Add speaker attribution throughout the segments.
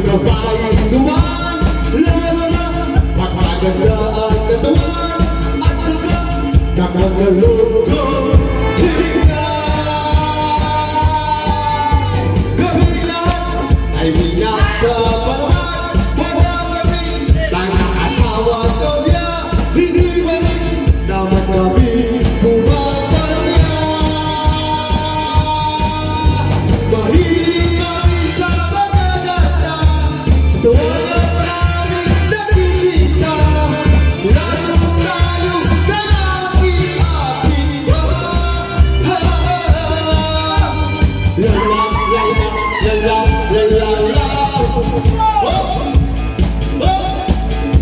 Speaker 1: Babayang duman, lalo na magpaganda ang katawan at saka nakakaloko tingnan. Kami lahat ay minagkaparawan, wala kami tangang asawa at kanya, hindi ba rin naman kami bumabanya. Mahilig kami sa pagkaganda, wala namin nakikita, lalo tayo kalaki-aki. La la la la la la la la. Oh, oh,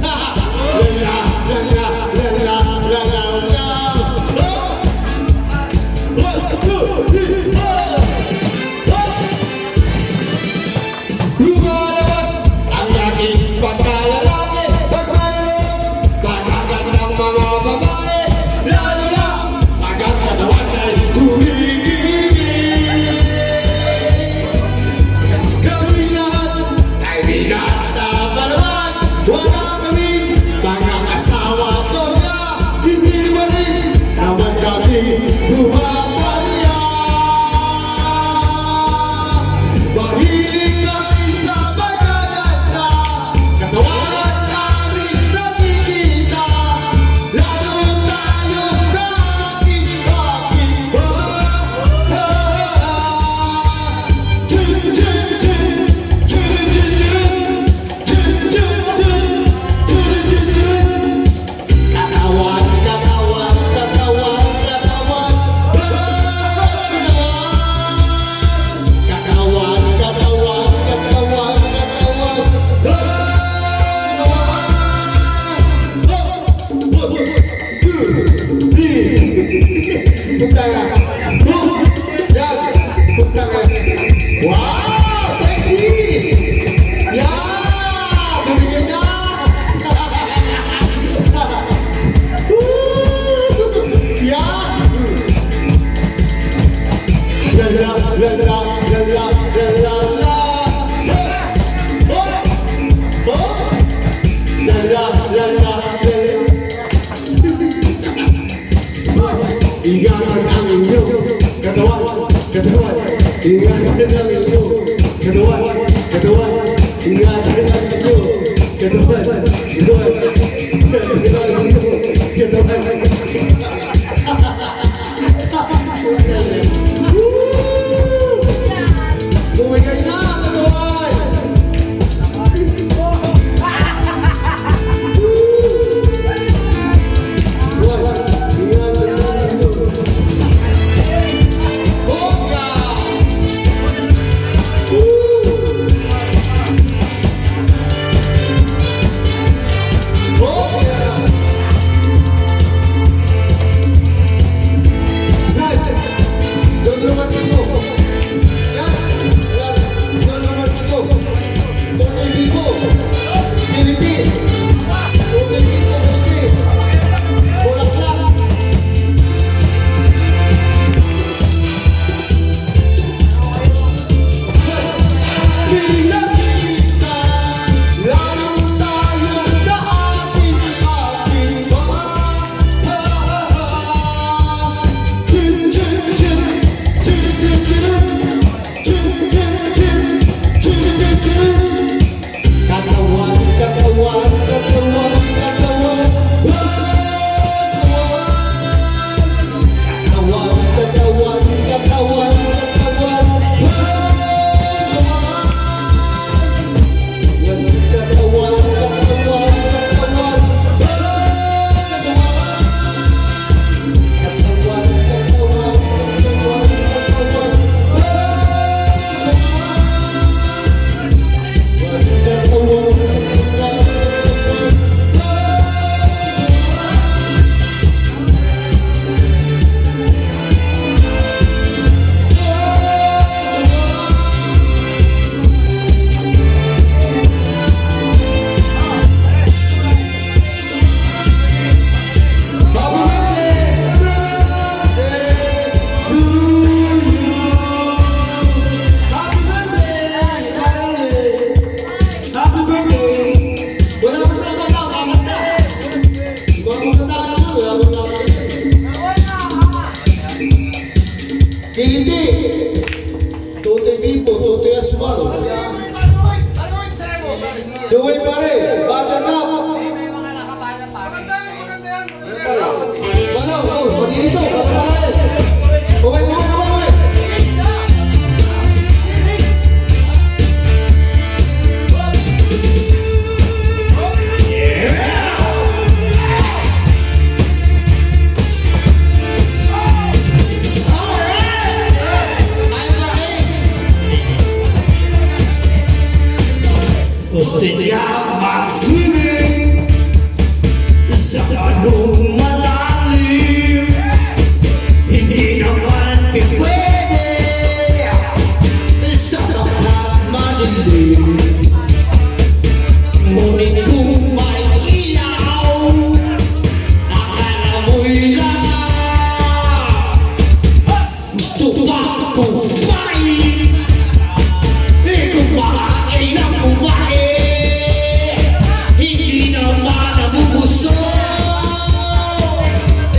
Speaker 1: la la la la la la la la la. Oh, 1, 2, 3, 4. Lumalabas ang aking pagkalalaki, pagmayroon, pagkagandang mga babae, lalo na pag ang katawan ay humigigil. Kami lahat ay minagkapalawan, wala kaming mga asawa at kanya, hindi ba rin naman kami bumabanya. Mahilig kami sa pagkaganda, katawan namin nakikita, lalo tayo kakaki-aki. Chun chun chun, chun chun chun, chun chun chun, chun chun chun. Katawan, katawan, katawan, katawan, katawan, katawan, katawan, katawan, wow, sexy! Yeah! Bumigay na! Yeah! La la la la la la la la la. Oh! Oh! La la la la la. Ingatan ang inyong katawan, katawan. Ingatan ang inyong katawan, katawan. Ingatan ang inyong katawan, katawan. Ingatan ang inyong katawan. Bumigay na, katawan! Duway pare, button up. Wala, pati dito, wala. Uway.
Speaker 2: Gusto niya magsinig sa anong malalim. Hindi naman pwede sa lahat madilim. Ngunit kung may ilaw, akala mo'y lang. Gusto ba kumain? Kumain ng kumain. Hindi naman nabubuso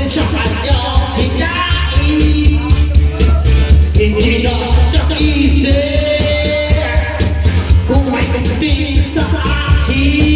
Speaker 2: sa kanyang kinain. Hindi na naisip kung may kunti sa akin.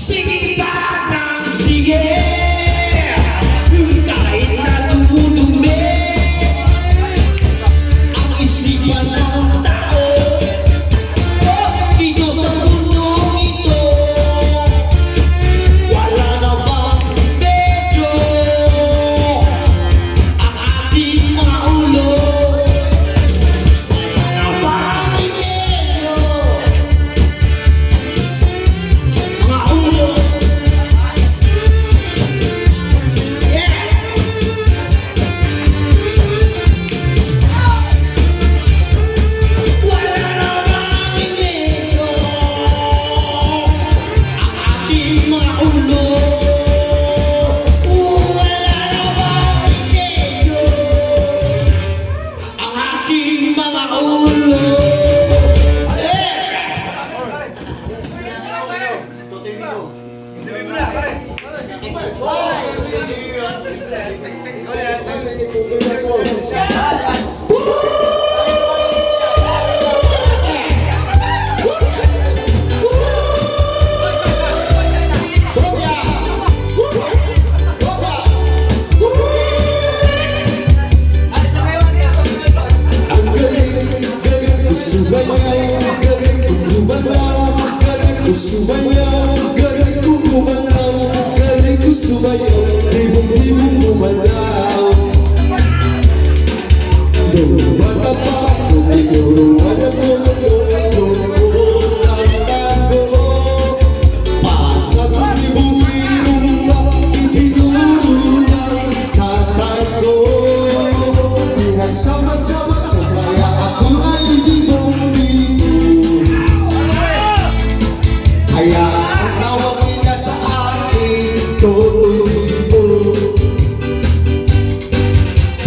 Speaker 2: Sige pa ng sige, kahit na dumudumi ang isipan ng tao dito sa mundong ito. Wala na bang medyo ang ating mga ulo? Wala na bang medyo mga ulo? Wala na bang medyo ang ating mga ulo? Wala na bang medyo ang ating mga ulo?
Speaker 1: Ang galing ko sumayaw, galing ko gumalaw, galing ko sumayaw, galing ko gumalaw, galing ko sumayaw, libong-libong gumalaw. Dumata pa, dumata ko, tatago. Pasa ng libong-libong na, itinulungan, tatago. Pinagsama-sama ko, kaya ako ay libong-libong. Kaya ang tawag nila sa akin, Totoy-Libo.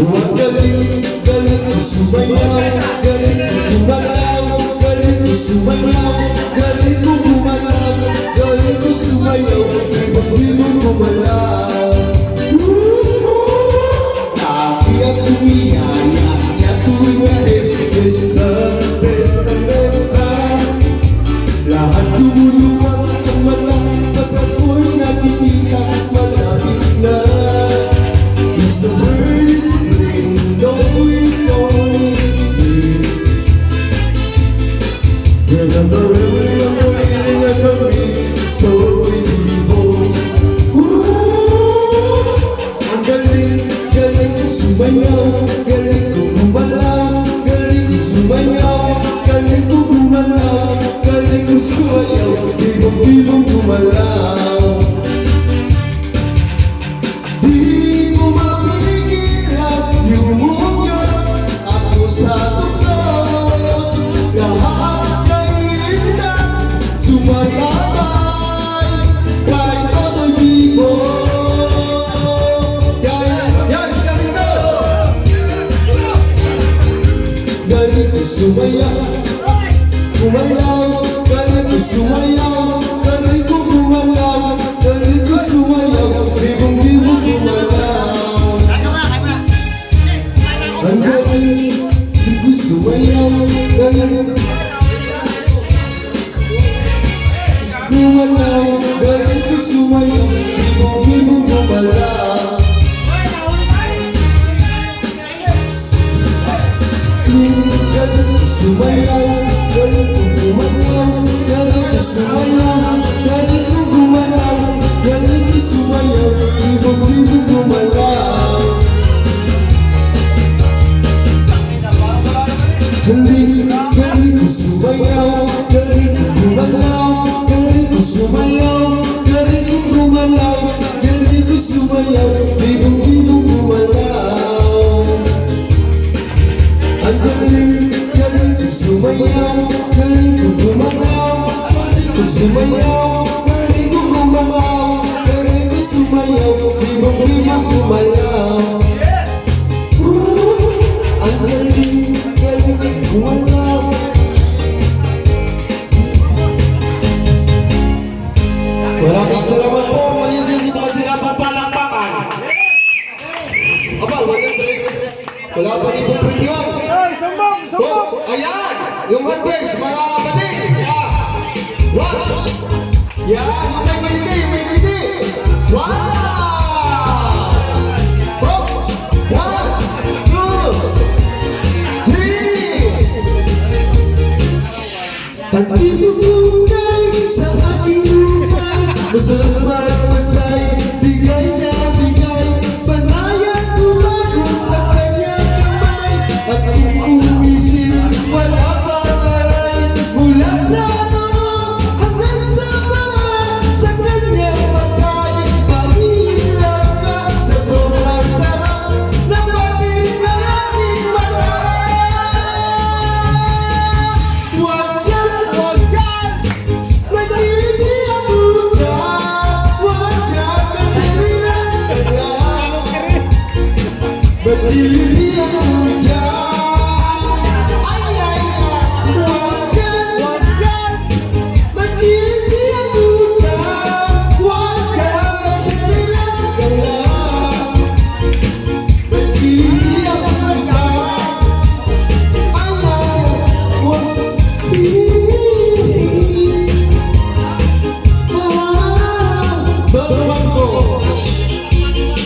Speaker 1: Ang galing ko sumayaw, galing ko gumalaw, galing ko sumayaw, galing ko gumalaw, galing ko sumayaw, libong-libong gumalaw. Lagi at umiyan, lagi at umiyan, besta, benta. Lahat lumuluwag ang mata, pag ako'y nakikita, malapit na. It's a bird, it's a plane, no, it's only me. Remember me, Totoy-Libo. Ang galing ko sumayaw, galing ko gumalaw, galing ko sumayaw, galing ko gumalaw, galing ko sumayaw, libong-libong gumalaw. Di ko mapigilan yung mukha ako sa tukod. Lahat ng inda sumasabay kay Totoy-Libo. sumayaw, gumalaw, galing ko sumayaw, galing ko gumalaw, galing ko sumayaw, libong-libong gumalaw. Ang galing ko sumayaw, galing gumalaw, galing ko sumayaw, libong-libong gumalaw. Galing ko sumayaw, galing ko gumalaw, galing ko sumayaw, galing ko gumalaw, galing ko sumayaw, libong-libong gumalaw. Galing ko sumayaw, galing ko gumalaw, galing ko sumayaw, galing ko gumalaw, galing ko sumayaw, libong-libong gumalaw. Ang galing ko sumayaw, galing ko gumalaw, galing ko sumayaw, galing ko gumalaw, galing ko sumayaw, libong-libong gumalaw. Ang galing gumalaw. Maraming salamat po. Maraming hindi ko kasi napapalakpakan. Aba, wala pa dito premium. Oh, ayan! Yung handbags, mga kapatid! One! Yan! Yung may kiliti! Yung may kiliti! Wow! Oh! 1, 2, 3! Pag-ibugay sa aking buhay, masarap magpasay, bigay na bigay, panayan kumagot ang kanyang kamay, at kung umisip, wala pang aray, mula sa noo hanggang sa paa, sa kanyang masay, mahirap ka sa sobrang sarap na patingin ng aking mata. Huwag dyan, nagkiliti ako dyan, huwag dyan kasi relax ka lang. Nagkiliti ako dyan.